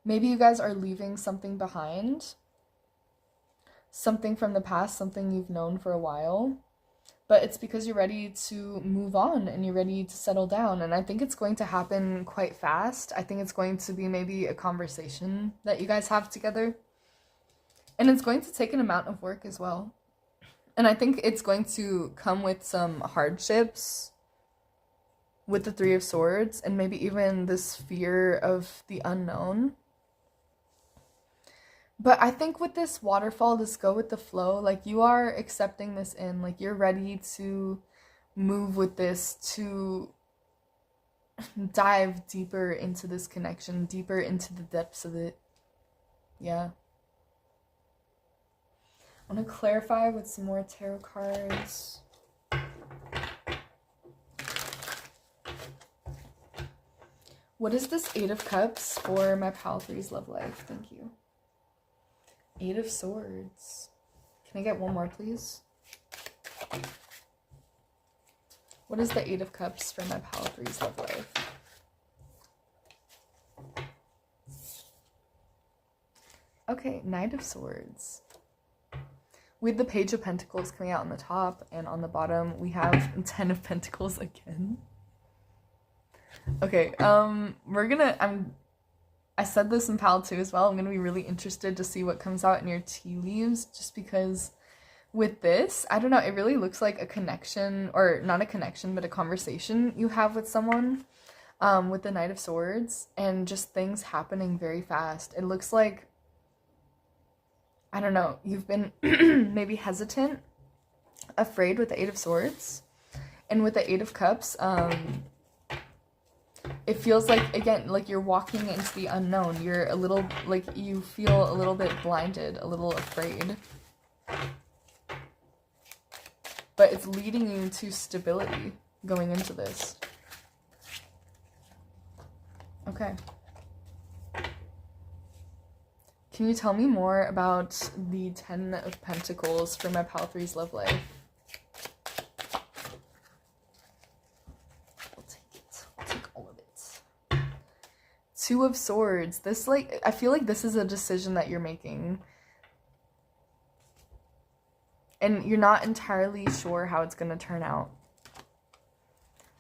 [SPEAKER 1] maybe you guys are leaving something behind. Something from the past, something you've known for a while. But it's because you're ready to move on and you're ready to settle down. And I think it's going to happen quite fast. I think it's going to be maybe a conversation that you guys have together. And it's going to take an amount of work as well. And I think it's going to come with some hardships with the Three of Swords and maybe even this fear of the unknown. But I think with this waterfall, this go with the flow, like you are accepting this in, like you're ready to move with this, to dive deeper into this connection, deeper into the depths of it. Yeah. I want to clarify with some more tarot cards. What is this Eight of Cups for my Pal 3's love life? Thank you. Eight of Swords. Can I get one more, please? What is the Eight of Cups for my Pal 3's love life? Okay, Knight of Swords. With the Page of Pentacles coming out on the top, and on the bottom we have Ten of Pentacles again. Okay, I said this in Pal 2 as well. I'm gonna be really interested to see what comes out in your tea leaves, just because with this, I don't know, it really looks like a connection, or not a connection, but a conversation you have with someone, with the Knight of Swords, and just things happening very fast. It looks like, I don't know, you've been maybe hesitant, afraid with the Eight of Swords, and with the Eight of Cups, it feels like, again, like you're walking into the unknown. You're a little, like, you feel a little bit blinded, a little afraid. But it's leading you to stability going into this. Okay. Can you tell me more about the Ten of Pentacles for my Pal 3's love life? Two of Swords. This, like, I feel like this is a decision that you're making. And you're not entirely sure how it's gonna turn out.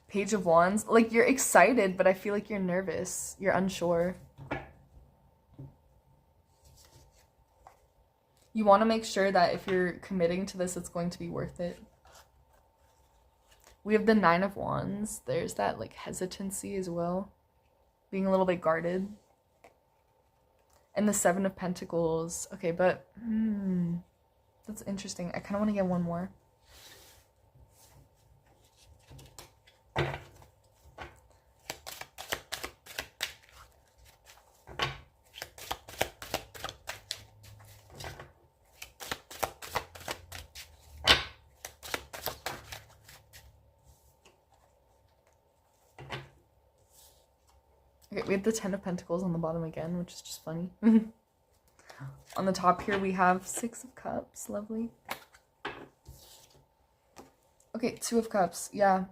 [SPEAKER 1] Page of Wands. Like, you're excited, but I feel like you're nervous. You're unsure. You want to make sure that if you're committing to this, it's going to be worth it. We have the Nine of Wands. There's that, like, hesitancy as well. Being a little bit guarded. And the Seven of Pentacles. Okay, but that's interesting. I kind of want to get one more. Okay, we have the Ten of Pentacles on the bottom again, which is just funny. On the top here, we have Six of Cups. Lovely. Okay, Two of Cups. Yeah.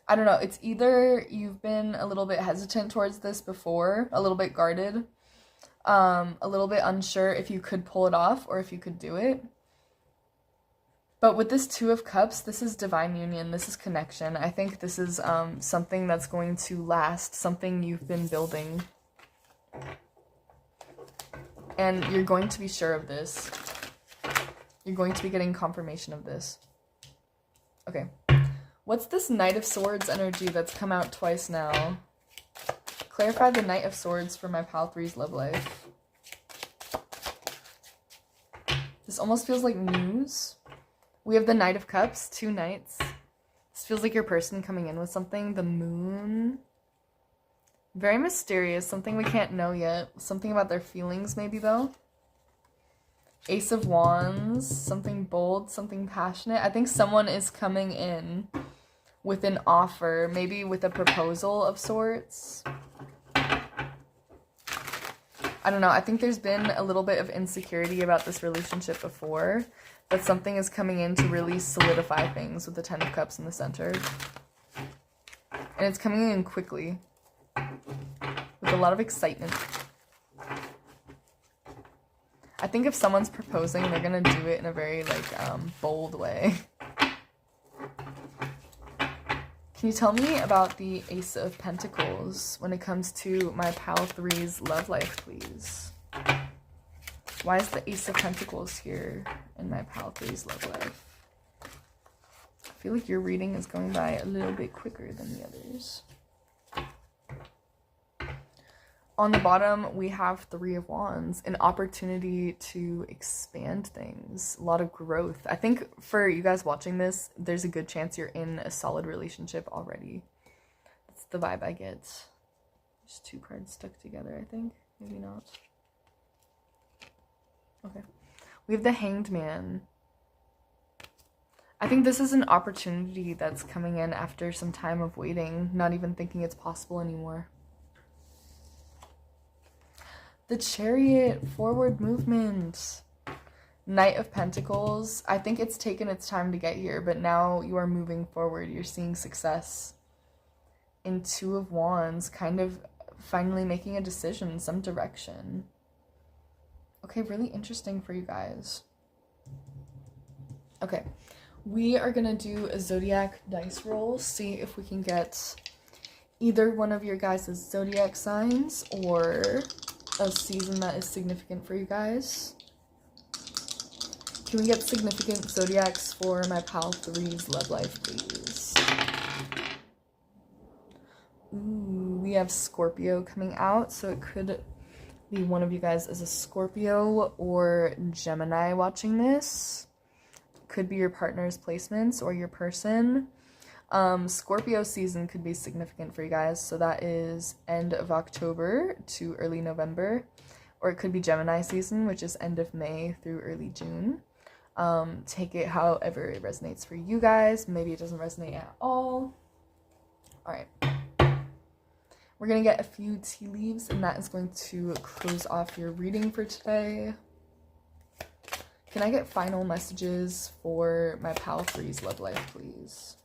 [SPEAKER 1] I don't know. It's either you've been a little bit hesitant towards this before, a little bit guarded, a little bit unsure if you could pull it off or if you could do it. But with this Two of Cups, this is divine union. This is connection. I think this is something that's going to last, something you've been building. And you're going to be sure of this. You're going to be getting confirmation of this. Okay. What's this Knight of Swords energy that's come out twice now? Clarify the Knight of Swords for my Pal 3's love life. This almost feels like news. We have the Knight of Cups, two knights. This feels like your person coming in with something. The Moon. Very mysterious. Something we can't know yet. Something about their feelings, maybe, though. Ace of Wands. Something bold, something passionate. I think someone is coming in with an offer, maybe with a proposal of sorts. I don't know. I think there's been a little bit of insecurity about this relationship before, but something is coming in to really solidify things with the Ten of Cups in the center. And it's coming in quickly with a lot of excitement. I think if someone's proposing, they're going to do it in a very, like, bold way. Can you tell me about the Ace of Pentacles when it comes to my Pal 3's love life, please? Why is the Ace of Pentacles here in my Pal 3's love life? I feel like your reading is going by a little bit quicker than the others. On the bottom, we have Three of Wands, an opportunity to expand things, a lot of growth. I think for you guys watching this, there's a good chance you're in a solid relationship already. That's the vibe I get. Just two cards stuck together, I think. Maybe not. Okay. We have the Hanged Man. I think this is an opportunity that's coming in after some time of waiting, not even thinking it's possible anymore. The Chariot, forward movement. Knight of Pentacles. I think it's taken its time to get here, but now you are moving forward. You're seeing success. In Two of Wands, kind of finally making a decision, some direction. Okay, really interesting for you guys. Okay, we are gonna do a zodiac dice roll, see if we can get either one of your guys' zodiac signs or a season that is significant for you guys. Can we get significant zodiacs for my Pal 3's love life, please? Ooh, we have Scorpio coming out, so it could be one of you guys as a Scorpio or Gemini watching this. Could be your partner's placements or your person. Scorpio season could be significant for you guys, so that is end of October to early November, or it could be Gemini season, which is end of May through early June. Take it however it resonates for you guys. Maybe it doesn't resonate at all. All right, we're gonna get a few tea leaves, and that is going to close off your reading for today. Can I get final messages for my Pal 3's love life, please?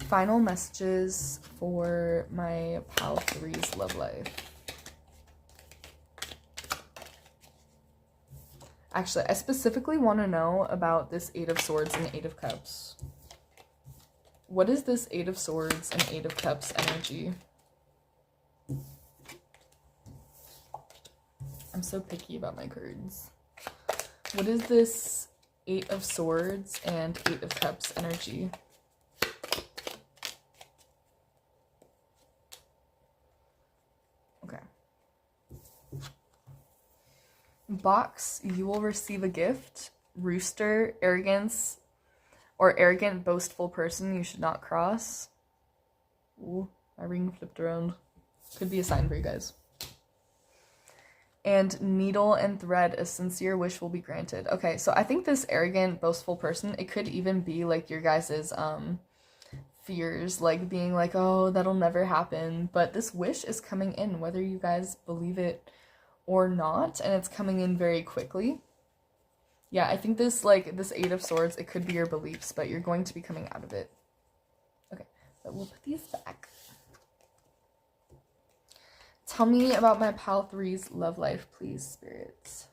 [SPEAKER 1] Final messages for my Pal 3's love life. Actually, I specifically want to know about this Eight of Swords and Eight of Cups. What is this Eight of Swords and Eight of Cups energy? I'm so picky about my cards. What is this Eight of Swords and Eight of Cups energy? Okay. Box, you will receive a gift. Rooster, arrogance, or arrogant, boastful person you should not cross. Ooh, my ring flipped around. Could be a sign for you guys. And needle and thread, a sincere wish will be granted. Okay, so I think this arrogant, boastful person, it could even be like your guys's fears, like being like, oh, that'll never happen. But this wish is coming in, whether you guys believe it or not, and it's coming in very quickly. Yeah, I think this Eight of Swords, it could be your beliefs, but you're going to be coming out of it. Okay, but we'll put these back. Tell me about my Pal 3's love life, please, spirits.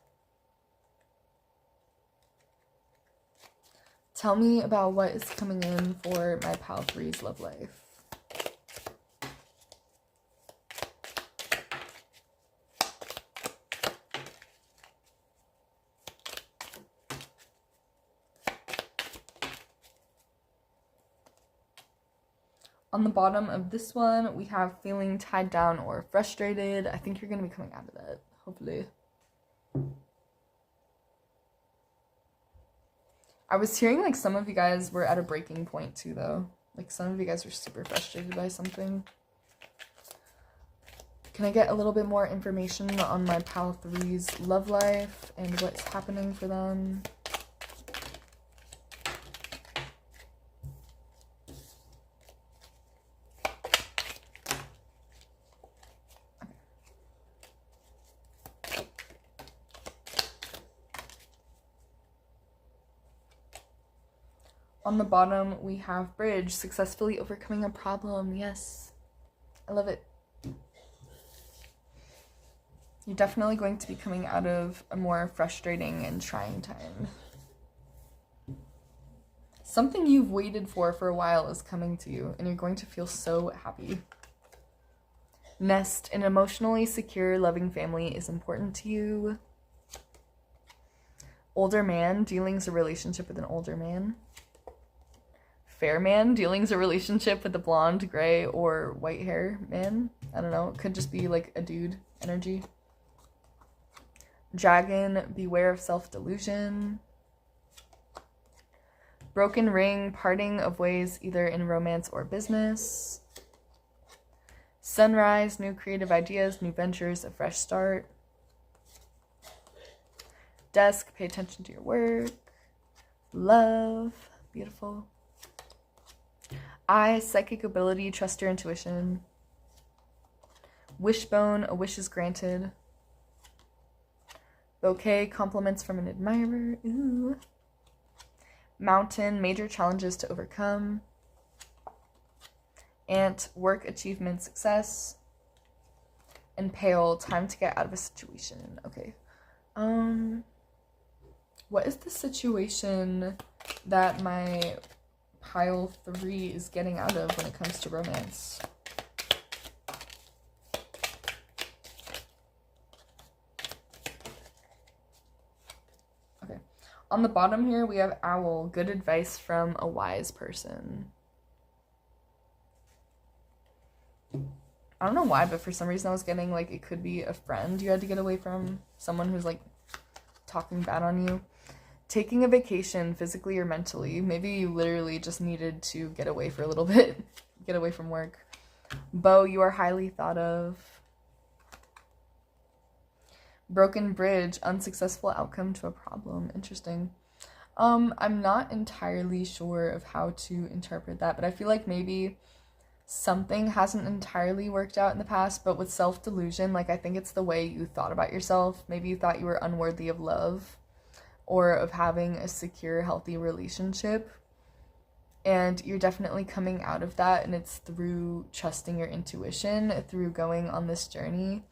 [SPEAKER 1] Tell me about what is coming in for my Pal 3's love life. On the bottom of this one, we have feeling tied down or frustrated. I think you're going to be coming out of that, hopefully. I was hearing like some of you guys were at a breaking point too, though. Like, some of you guys are super frustrated by something. Can I get a little bit more information on my Pile 3's love life and what's happening for them? On the bottom, we have bridge, successfully overcoming a problem. Yes, I love it. You're definitely going to be coming out of a more frustrating and trying time. Something you've waited for a while is coming to you, and you're going to feel so happy. Nest, an emotionally secure, loving family is important to you. Older man, dealings a relationship with an older man. Fair man, dealings a relationship with a blonde, gray, or white hair man. I don't know, it could just be like a dude energy. Dragon, beware of self-delusion. Broken ring, parting of ways either in romance or business. Sunrise, new creative ideas, new ventures, a fresh start. Desk, pay attention to your work. Love, beautiful. Eye, psychic ability, trust your intuition. Wishbone, a wish is granted. Bouquet, compliments from an admirer. Ooh. Mountain, major challenges to overcome. Ant, work, achievement, success. And Pale, time to get out of a situation. Okay. What is the situation that my Pile 3 is getting out of when it comes to romance? Okay. On the bottom here, we have Owl, good advice from a wise person. I don't know why, but for some reason I was getting, like, it could be a friend you had to get away from. Someone who's, like, talking bad on you. Taking a vacation, physically or mentally. Maybe you literally just needed to get away for a little bit. Get away from work. Beau, you are highly thought of. Broken bridge, unsuccessful outcome to a problem. Interesting. I'm not entirely sure of how to interpret that, but I feel like maybe something hasn't entirely worked out in the past, but with self-delusion, like, I think it's the way you thought about yourself. Maybe you thought you were unworthy of love or of having a secure, healthy relationship, and you're definitely coming out of that, and it's through trusting your intuition, through going on this journey.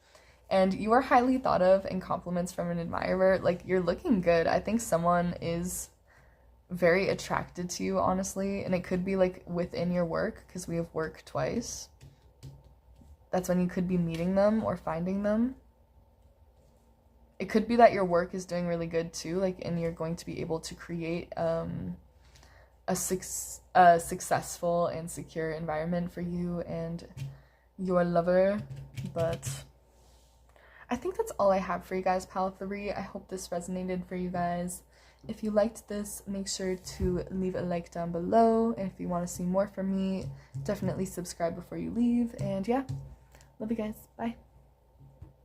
[SPEAKER 1] And you are highly thought of, and compliments from an admirer. Like, you're looking good. I think someone is very attracted to you, honestly, and it could be, like, within your work, because we have work twice. That's when you could be meeting them or finding them. It could be that your work is doing really good too, like, and you're going to be able to create a successful and secure environment for you and your lover. But I think that's all I have for you guys, Pile 3. I hope this resonated for you guys. If you liked this, make sure to leave a like down below. And if you want to see more from me, definitely subscribe before you leave. And yeah, love you guys. Bye.